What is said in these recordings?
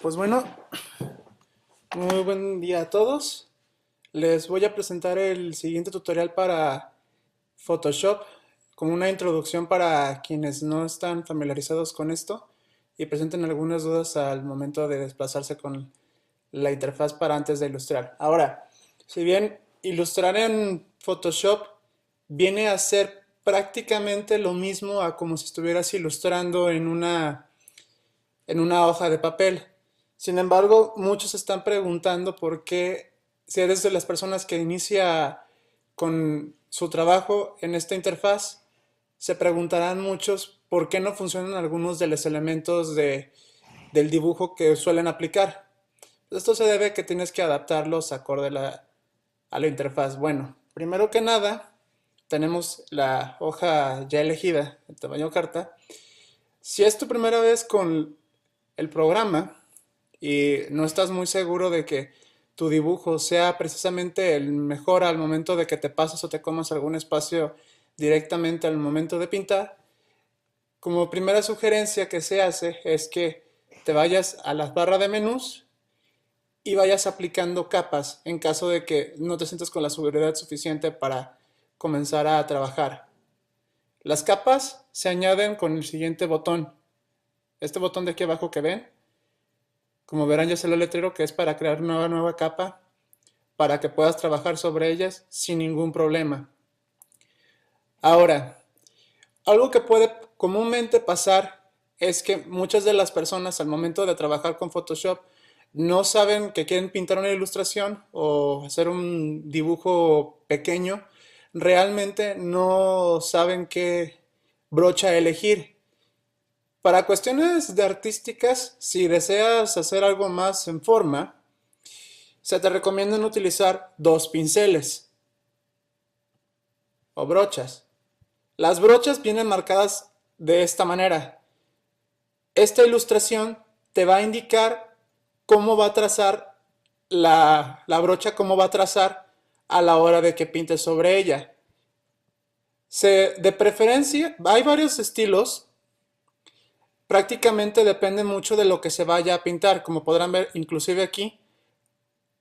Pues bueno, muy buen día a todos. Les voy a presentar el siguiente tutorial para Photoshop, como una introducción para quienes no están familiarizados con esto y presenten algunas dudas al momento de desplazarse con la interfaz para antes de ilustrar. Ahora, si bien ilustrar en Photoshop viene a ser prácticamente lo mismo a como si estuvieras ilustrando en una hoja de papel. Sin embargo, muchos están preguntando por qué, si eres de las personas que inicia con su trabajo en esta interfaz, se preguntarán muchos por qué no funcionan algunos de los elementos del dibujo que suelen aplicar. Esto se debe a que tienes que adaptarlos acorde a la interfaz. Bueno, primero que nada, tenemos la hoja ya elegida, el tamaño carta. Si es tu primera vez con el programa y no estás muy seguro de que tu dibujo sea precisamente el mejor al momento de que te pases o te comas algún espacio directamente al momento de pintar, como primera sugerencia que se hace es que te vayas a las barras de menús y vayas aplicando capas en caso de que no te sientas con la seguridad suficiente para comenzar a trabajar. Las capas se añaden con el siguiente botón. Este botón de aquí abajo que ven, como verán ya salió el letrero que es para crear una nueva capa para que puedas trabajar sobre ellas sin ningún problema. Ahora, algo que puede comúnmente pasar es que muchas de las personas al momento de trabajar con Photoshop no saben que quieren pintar una ilustración o hacer un dibujo pequeño, realmente no saben qué brocha elegir. Para cuestiones de artísticas, si deseas hacer algo más en forma, se te recomiendan utilizar dos pinceles o brochas. Las brochas vienen marcadas de esta manera. Esta ilustración te va a indicar cómo va a trazar la brocha, cómo va a trazar a la hora de que pintes sobre ella. De preferencia, hay varios estilos. Prácticamente depende mucho de lo que se vaya a pintar. Como podrán ver, inclusive aquí,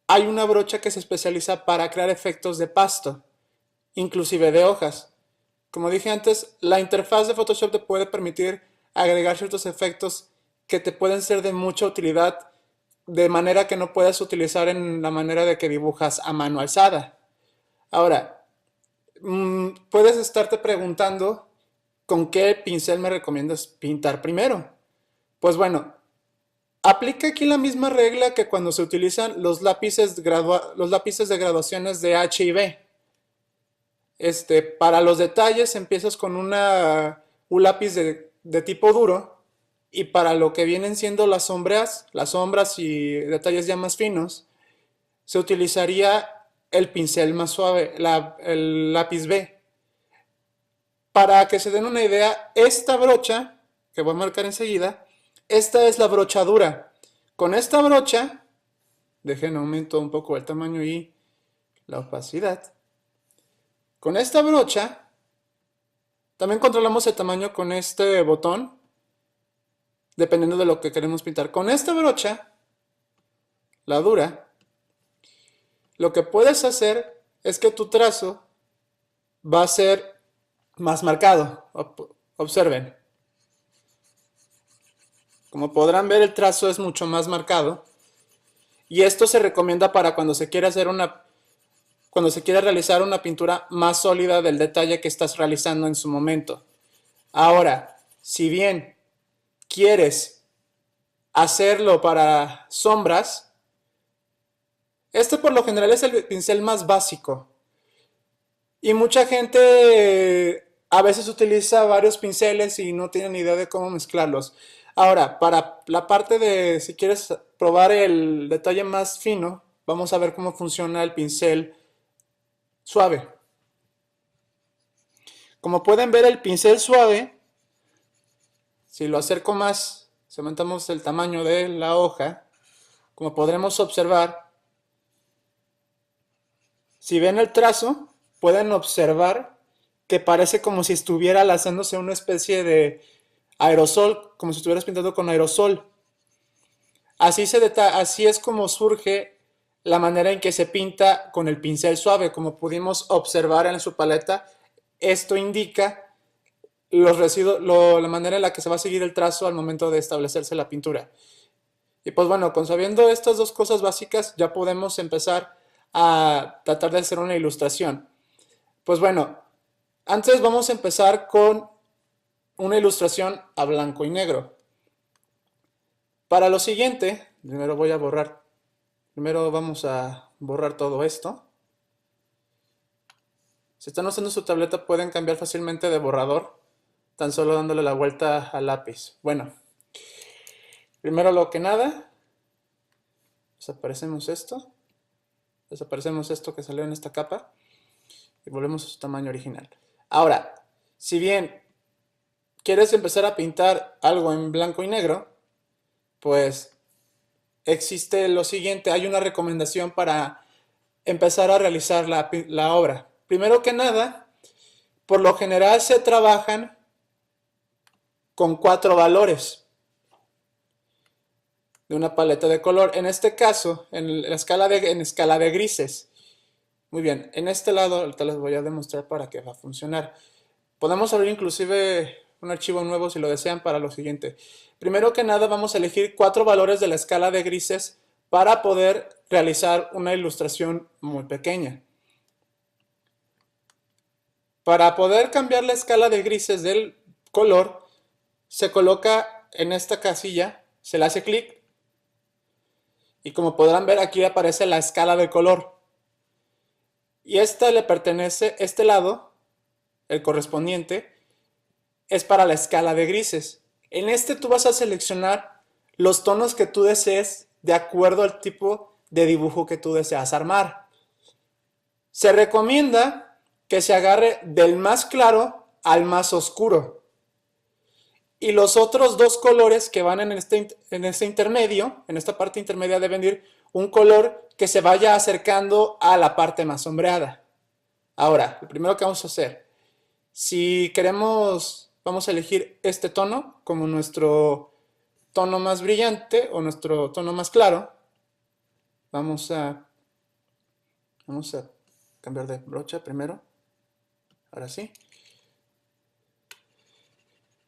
hay una brocha que se especializa para crear efectos de pasto, inclusive de hojas. Como dije antes, la interfaz de Photoshop te puede permitir agregar ciertos efectos que te pueden ser de mucha utilidad, de manera que no puedas utilizar en la manera de que dibujas a mano alzada. Ahora, puedes estarte preguntando con qué pincel me recomiendas pintar primero. Pues bueno, aplica aquí la misma regla que cuando se utilizan los lápices de graduaciones de H y B. Para los detalles empiezas con un lápiz de tipo duro, y para lo que vienen siendo las sombras y detalles ya más finos, se utilizaría el pincel más suave, el lápiz B. Para que se den una idea, esta brocha, que voy a marcar enseguida, esta es la brocha dura. Con esta brocha, dejen aumento un poco el tamaño y la opacidad. Con esta brocha, también controlamos el tamaño con este botón, dependiendo de lo que queremos pintar. Con esta brocha, la dura, lo que puedes hacer es que tu trazo va a ser más marcado. Observen. Como podrán ver, el trazo es mucho más marcado. Y esto se recomienda para cuando se quiere realizar una pintura más sólida del detalle que estás realizando en su momento. Ahora, si bien quieres hacerlo para sombras, este por lo general es el pincel más básico. Y mucha gente a veces utiliza varios pinceles y no tienen idea de cómo mezclarlos. Ahora, para la parte de si quieres probar el detalle más fino, vamos a ver cómo funciona el pincel suave. Como pueden ver, el pincel suave, si lo acerco más, si aumentamos el tamaño de la hoja, como podremos observar, si ven el trazo, pueden observar que parece como si estuviera lanzándose una especie de aerosol, como si estuvieras pintando con aerosol. Así es como surge la manera en que se pinta con el pincel suave. Como pudimos observar en su paleta, esto indica los residuos, la manera en la que se va a seguir el trazo al momento de establecerse la pintura. Y pues bueno, con sabiendo estas dos cosas básicas, ya podemos empezar a tratar de hacer una ilustración. Pues bueno, antes vamos a empezar con una ilustración a blanco y negro. Para lo siguiente, primero vamos a borrar todo esto. Si están usando su tableta pueden cambiar fácilmente de borrador, tan solo dándole la vuelta al lápiz. Bueno, primero lo que nada, desaparecemos esto que salió en esta capa y volvemos a su tamaño original. Ahora, si bien quieres empezar a pintar algo en blanco y negro, pues existe lo siguiente, hay una recomendación para empezar a realizar la obra. Primero que nada, por lo general se trabajan con 4 valores de una paleta de color. En este caso, en escala de grises. Muy bien, en este lado, ahorita les voy a demostrar para que va a funcionar. Podemos abrir inclusive un archivo nuevo si lo desean para lo siguiente. Primero que nada vamos a elegir 4 valores de la escala de grises para poder realizar una ilustración muy pequeña. Para poder cambiar la escala de grises del color, se coloca en esta casilla, se le hace clic y como podrán ver aquí aparece la escala de color. Y esta le pertenece, este lado, el correspondiente, es para la escala de grises. En este tú vas a seleccionar los tonos que tú desees de acuerdo al tipo de dibujo que tú deseas armar. Se recomienda que se agarre del más claro al más oscuro. Y los otros dos colores que van en este intermedio, en esta parte intermedia, deben ir un color que se vaya acercando a la parte más sombreada. Ahora, lo primero que vamos a hacer, si queremos, vamos a elegir este tono como nuestro tono más brillante o nuestro tono más claro. Vamos a cambiar de brocha primero. Ahora sí.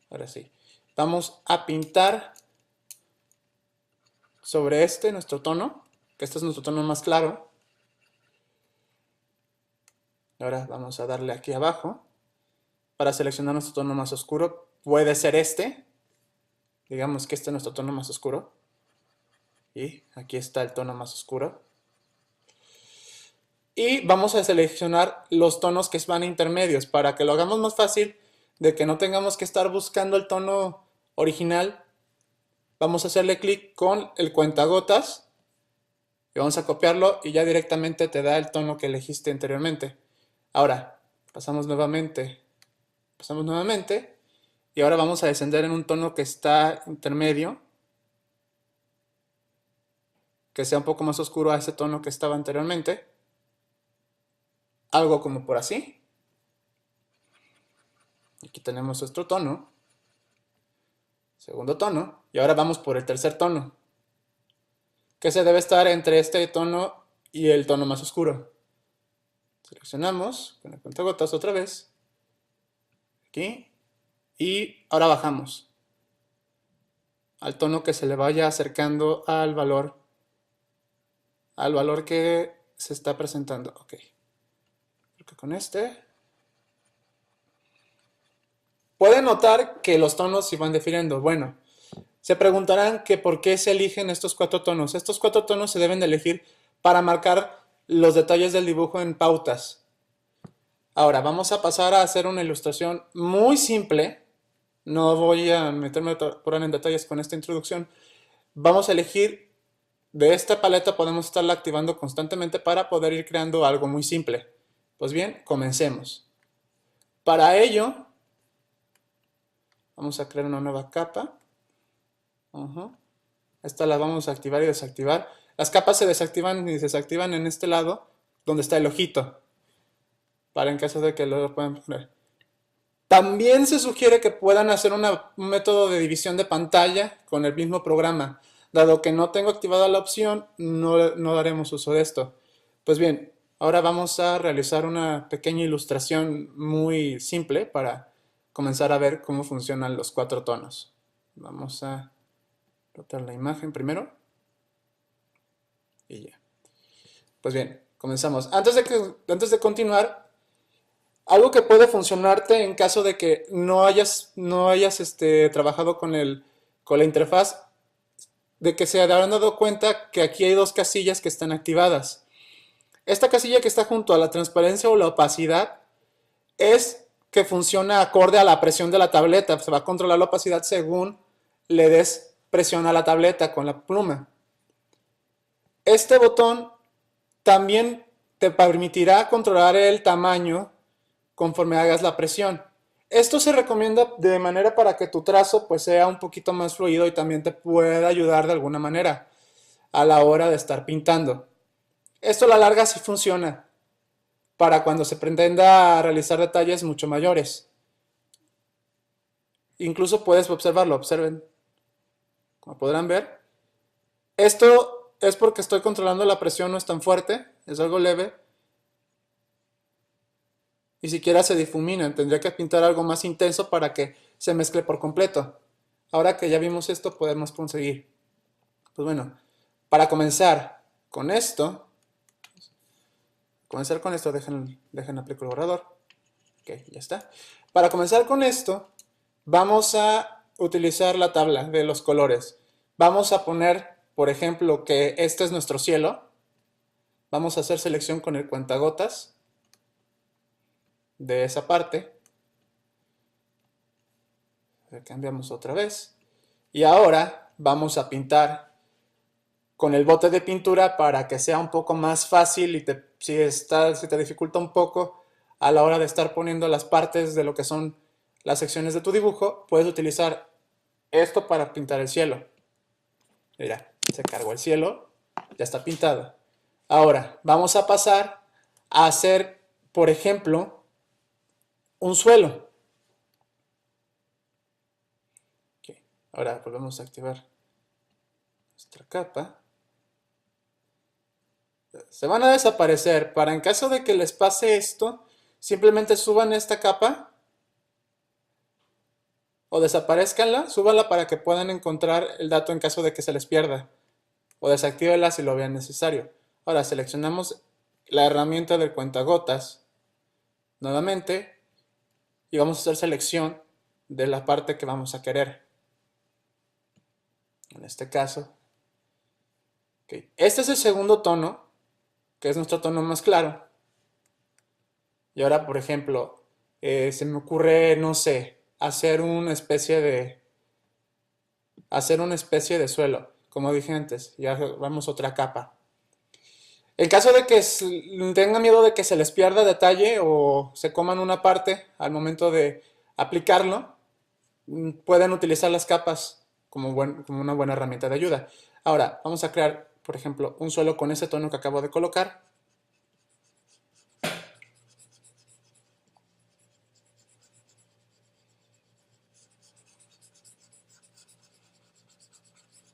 Ahora sí. Vamos a pintar sobre nuestro tono, que este es nuestro tono más claro. Ahora vamos a darle aquí abajo para seleccionar nuestro tono más oscuro. Puede ser este. Digamos que este es nuestro tono más oscuro. Y aquí está el tono más oscuro. Y vamos a seleccionar los tonos que van intermedios para que lo hagamos más fácil, de que no tengamos que estar buscando el tono original. Vamos a hacerle clic con el cuentagotas y vamos a copiarlo y ya directamente te da el tono que elegiste anteriormente. Ahora, pasamos nuevamente y ahora vamos a descender en un tono que está intermedio, que sea un poco más oscuro a ese tono que estaba anteriormente. Algo como por así. Aquí tenemos nuestro tono. Segundo tono. Y ahora vamos por el tercer tono, que se debe estar entre este tono y el tono más oscuro. Seleccionamos con el cuentagotas otra vez. Aquí. Y ahora bajamos al tono que se le vaya acercando al valor que se está presentando. Ok. Creo que con este. Pueden notar que los tonos se van definiendo. Bueno, se preguntarán que por qué se eligen estos 4 tonos. Estos 4 tonos se deben de elegir para marcar los detalles del dibujo en pautas. Ahora, vamos a pasar a hacer una ilustración muy simple. No voy a meterme por en detalles con esta introducción. Vamos a elegir de esta paleta, podemos estarla activando constantemente para poder ir creando algo muy simple. Pues bien, comencemos. Para ello, vamos a crear una nueva capa. Esta la vamos a activar y desactivar. Las capas se desactivan y desactivan en este lado, donde está el ojito, para en caso de que lo puedan poner. También se sugiere que puedan hacer un método de división de pantalla con el mismo programa. Dado que no tengo activada la opción, no daremos uso de esto. Pues bien, ahora vamos a realizar una pequeña ilustración muy simple para comenzar a ver cómo funcionan los 4 tonos. Vamos a rotar la imagen primero y ya. Pues bien, comenzamos. Antes de continuar, algo que puede funcionarte en caso de que no hayas trabajado con la interfaz, de que se habrán dado cuenta que aquí hay 2 casillas que están activadas. Esta casilla que está junto a la transparencia o la opacidad es que funciona acorde a la presión de la tableta. Se va a controlar la opacidad según le des presión a la tableta con la pluma. Este botón también te permitirá controlar el tamaño conforme hagas la presión. Esto se recomienda de manera para que tu trazo pues sea un poquito más fluido y también te pueda ayudar de alguna manera a la hora de estar pintando. Esto a la larga sí funciona para cuando se pretenda realizar detalles mucho mayores. Incluso puedes observarlo, observen. Como podrán ver, esto es porque estoy controlando la presión, no es tan fuerte, es algo leve. Ni siquiera se difuminan, tendría que pintar algo más intenso para que se mezcle por completo. Ahora que ya vimos esto, podemos conseguir. Pues bueno, para comenzar con esto, dejen aplicar el borrador. Ok, ya está. Para comenzar con esto, vamos a utilizar la tabla de los colores. Vamos a poner, por ejemplo, que este es nuestro cielo. Vamos a hacer selección con el cuentagotas de esa parte. Cambiamos otra vez. Y ahora vamos a pintar con el bote de pintura para que sea un poco más fácil y si te dificulta un poco a la hora de estar poniendo las partes de lo que son las secciones de tu dibujo, puedes utilizar esto para pintar el cielo. Mira, se cargó el cielo, ya está pintado. Ahora, vamos a pasar a hacer, por ejemplo, un suelo. Okay. Ahora volvemos a activar nuestra capa. Se van a desaparecer. Para en caso de que les pase esto, simplemente suban esta capa o desaparezcanla, súbanla para que puedan encontrar el dato en caso de que se les pierda, o desactívenla si lo vean necesario. Ahora seleccionamos la herramienta del cuentagotas nuevamente y vamos a hacer selección de la parte que vamos a querer. En este caso, okay. Este es el segundo tono, que es nuestro tono más claro. Y ahora, por ejemplo, se me ocurre, no sé, hacer una especie de suelo, como dije antes. Ya vamos a otra capa. En caso de que tengan miedo de que se les pierda detalle o se coman una parte al momento de aplicarlo, pueden utilizar las capas como una buena herramienta de ayuda. Ahora, vamos a crear, por ejemplo, un suelo con ese tono que acabo de colocar.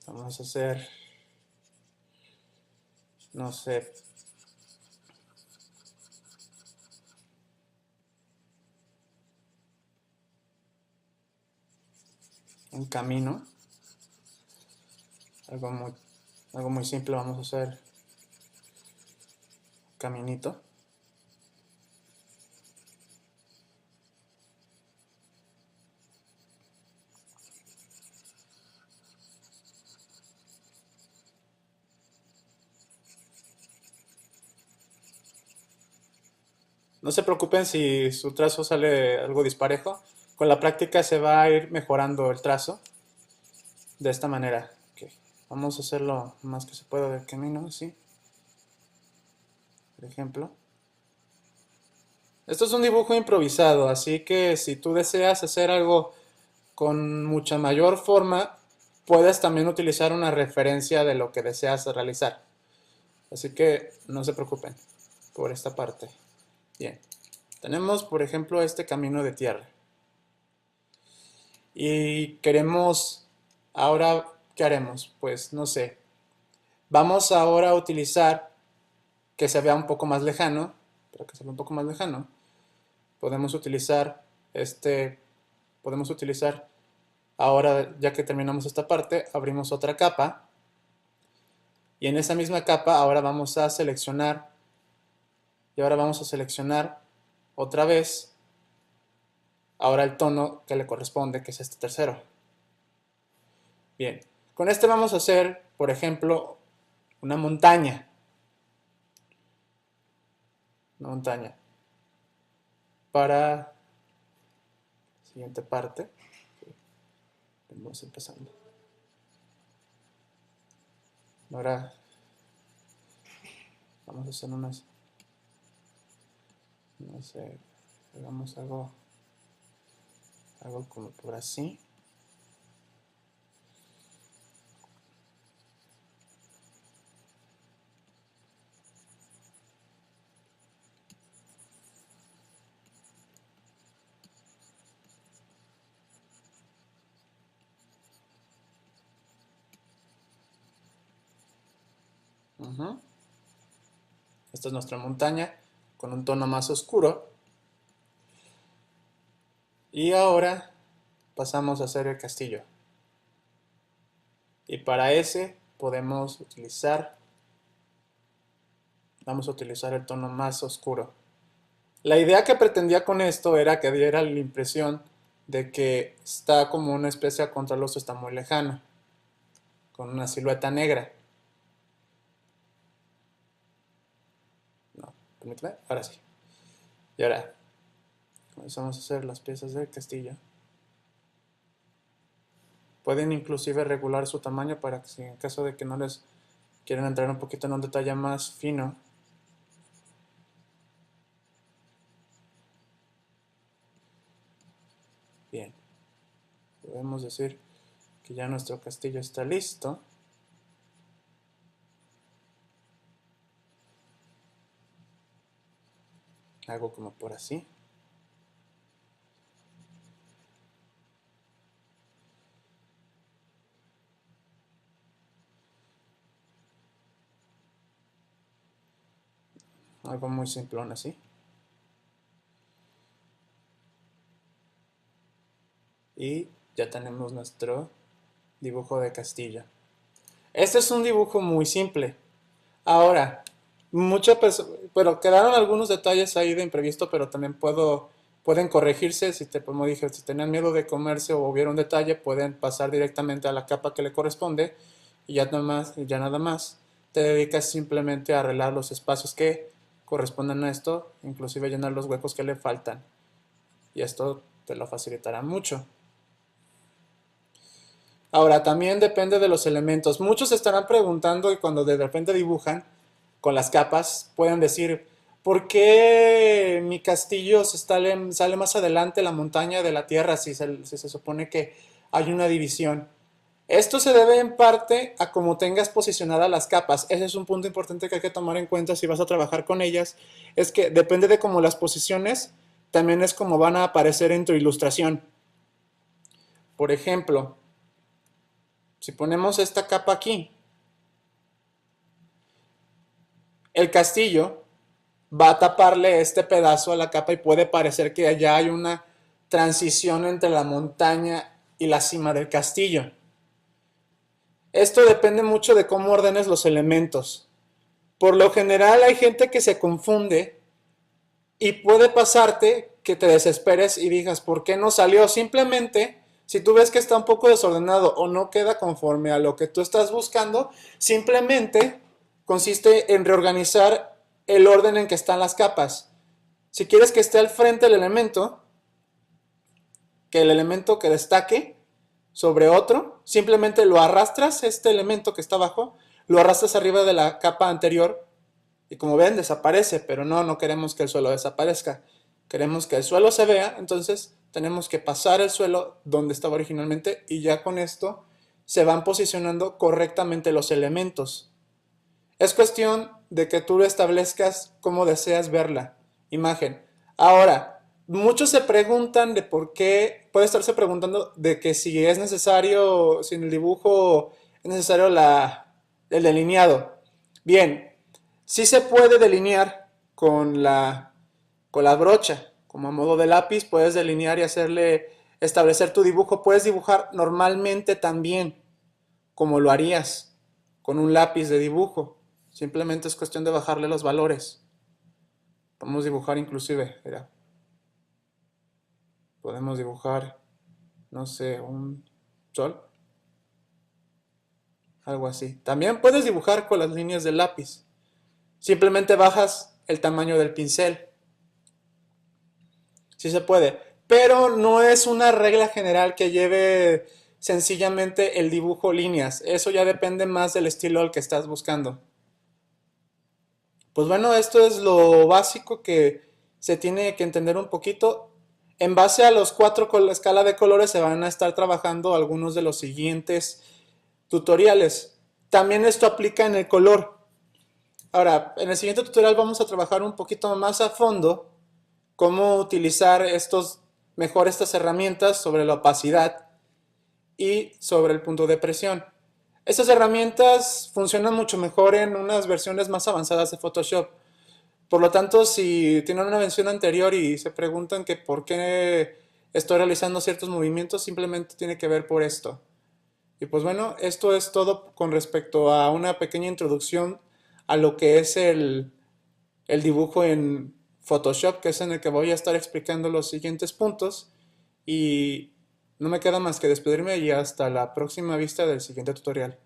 Vamos a hacer, no sé, un camino. Algo muy simple, vamos a hacer caminito. No se preocupen si su trazo sale algo disparejo. Con la práctica se va a ir mejorando el trazo de esta manera. Okay. Vamos a hacerlo más que se pueda del camino, así. Por ejemplo. Esto es un dibujo improvisado, así que si tú deseas hacer algo con mucha mayor forma, puedes también utilizar una referencia de lo que deseas realizar. Así que no se preocupen por esta parte. Bien, tenemos por ejemplo este camino de tierra. Y queremos ahora ¿qué haremos? Pues no sé. Vamos ahora a utilizar que se vea un poco más lejano, para que se vea un poco más lejano. Podemos utilizar podemos utilizar ahora, ya que terminamos esta parte, abrimos otra capa y en esa misma capa ahora vamos a seleccionar otra vez ahora el tono que le corresponde, que es este tercero. Bien, con este vamos a hacer, por ejemplo, una montaña. Una montaña. Para la siguiente parte, vamos empezando. Ahora vamos a hacer unas, no sé, hagamos algo como por así. Esta es nuestra montaña con un tono más oscuro. Y ahora pasamos a hacer el castillo. Y para ese vamos a utilizar el tono más oscuro. La idea que pretendía con esto era que diera la impresión de que está como una especie de contraluz, está muy lejano, con una silueta negra. No, permíteme, ahora sí. Y ahora comenzamos a hacer las piezas del castillo. Pueden inclusive regular su tamaño para que si en caso de que no les quieran entrar un poquito en un detalle más fino. Bien, podemos decir que ya nuestro castillo está listo. Hago como por así. Algo muy simplón así. Y ya tenemos nuestro dibujo de castillo. Este es un dibujo muy simple. Ahora, pero quedaron algunos detalles ahí de imprevisto, pero también pueden corregirse. Como dije, si tenían miedo de comerse o hubiera un detalle, pueden pasar directamente a la capa que le corresponde y ya nada más te dedicas simplemente a arreglar los espacios que corresponden a esto, inclusive llenar los huecos que le faltan. Y esto te lo facilitará mucho. Ahora, también depende de los elementos. Muchos estarán preguntando y cuando de repente dibujan con las capas, pueden decir, ¿por qué mi castillo sale más adelante la montaña de la tierra si se supone que hay una división? Esto se debe en parte a cómo tengas posicionadas las capas. Ese es un punto importante que hay que tomar en cuenta si vas a trabajar con ellas. Es que depende de cómo las posiciones, también es como van a aparecer en tu ilustración. Por ejemplo, si ponemos esta capa aquí, el castillo va a taparle este pedazo a la capa y puede parecer que allá hay una transición entre la montaña y la cima del castillo. Esto depende mucho de cómo ordenes los elementos. Por lo general hay gente que se confunde y puede pasarte que te desesperes y digas, ¿por qué no salió? Simplemente, si tú ves que está un poco desordenado o no queda conforme a lo que tú estás buscando, simplemente consiste en reorganizar el orden en que están las capas. Si quieres que esté al frente el elemento, que el elemento que destaque sobre otro, simplemente lo arrastras, este elemento que está abajo, lo arrastras arriba de la capa anterior y como ven desaparece, pero no queremos que el suelo desaparezca. Queremos que el suelo se vea, entonces tenemos que pasar el suelo donde estaba originalmente y ya con esto se van posicionando correctamente los elementos. Es cuestión de que tú establezcas cómo deseas ver la imagen. Ahora, muchos se preguntan de por qué, puede estarse preguntando de que si es necesario, si en el dibujo es necesario el delineado. Bien, sí se puede delinear con la brocha, como a modo de lápiz, puedes delinear y establecer tu dibujo. Puedes dibujar normalmente también, como lo harías con un lápiz de dibujo. Simplemente es cuestión de bajarle los valores. Podemos dibujar inclusive, mira, podemos dibujar, no sé, un sol, algo así. También puedes dibujar con las líneas del lápiz. Simplemente bajas el tamaño del pincel. Sí se puede, pero no es una regla general que lleve sencillamente el dibujo líneas. Eso ya depende más del estilo al que estás buscando. Pues bueno, esto es lo básico que se tiene que entender un poquito. En base a los cuatro con la escala de colores se van a estar trabajando algunos de los siguientes tutoriales. También esto aplica en el color. Ahora, en el siguiente tutorial vamos a trabajar un poquito más a fondo cómo utilizar mejor estas herramientas sobre la opacidad y sobre el punto de presión. Estas herramientas funcionan mucho mejor en unas versiones más avanzadas de Photoshop. Por lo tanto, si tienen una versión anterior y se preguntan que por qué estoy realizando ciertos movimientos, simplemente tiene que ver por esto. Y pues bueno, esto es todo con respecto a una pequeña introducción a lo que es el dibujo en Photoshop, que es en el que voy a estar explicando los siguientes puntos. Y no me queda más que despedirme y hasta la próxima vista del siguiente tutorial.